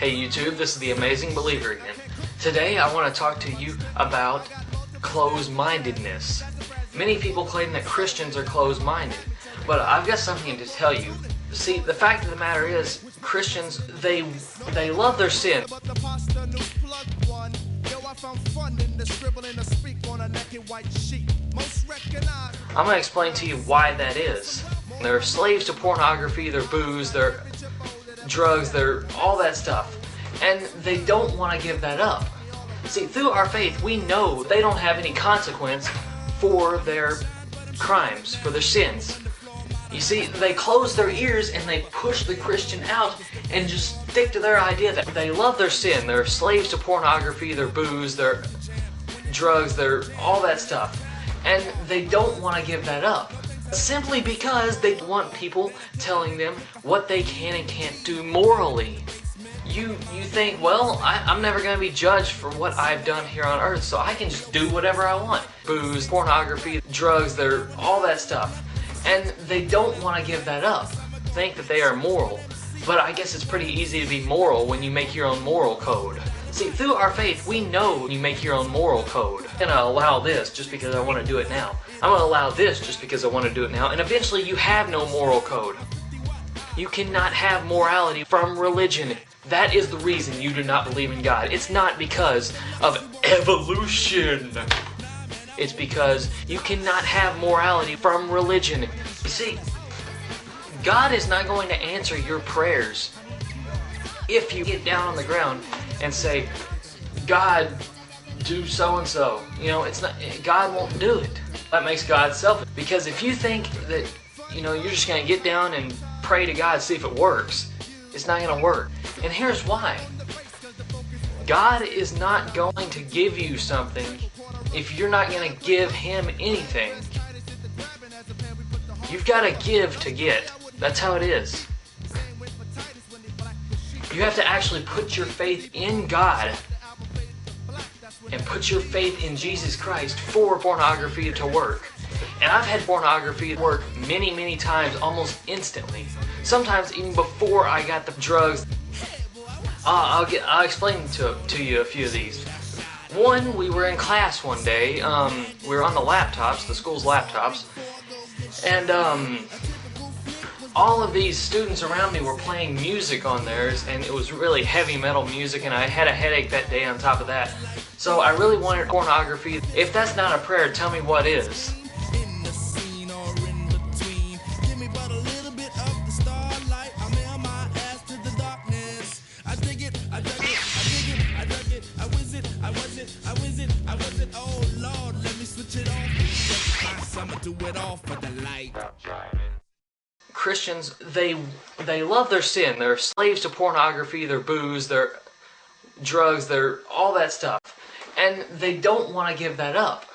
Hey YouTube, this is the Amazing Believer again. Today I want to talk to you about closed-mindedness. Many people claim that Christians are closed-minded, but I've got something to tell you. See, the fact of the matter is, Christians, they love their sin. I'm going to explain to you why that is. They're slaves to pornography, their booze, their drugs, their all that stuff. And they don't want to give that up. See, through our faith, we know they don't have any consequence for their crimes, for their sins. You see, they close their ears and they push the Christian out and just stick to their idea that they love their sin. They're slaves to pornography, their booze, their drugs, their all that stuff. And they don't want to give that up. Simply because they want people telling them what they can and can't do morally. You think, well, I'm never going to be judged for what I've done here on earth, so I can just do whatever I want. Booze, pornography, drugs, they're all that stuff. And they don't want to give that up. Think that they are moral. But I guess it's pretty easy to be moral when you make your own moral code. See, through our faith, we know you make your own moral code. I'm going to allow this just because I want to do it now. I'm going to allow this just because I want to do it now. And eventually you have no moral code. You cannot have morality from religion. That is the reason you do not believe in God. It's not because of evolution. It's because you cannot have morality from religion. You see, God is not going to answer your prayers if you get down on the ground and say, God, do so-and-so. You know, it's not, God won't do it. That makes God selfish. Because if you think that, you know, you're just going to get down and pray to God, see if it works, it's not going to work. And here's why. God is not going to give you something if you're not going to give Him anything. You've got to give to get. That's how it is. You have to actually put your faith in God and put your faith in Jesus Christ for pornography to work. And I've had pornography work many, many times, almost instantly. Sometimes even before I got the drugs. I'll explain to you a few of these. One, we were in class one day. We were on the laptops, the school's laptops, and all of these students around me were playing music on theirs, and it was really heavy metal music, and I had a headache that day on top of that. So I really wanted pornography. If that's not a prayer, tell me what is. Christians, they love their sin. They're slaves to pornography, their booze, their drugs, their all that stuff. And they don't want to give that up.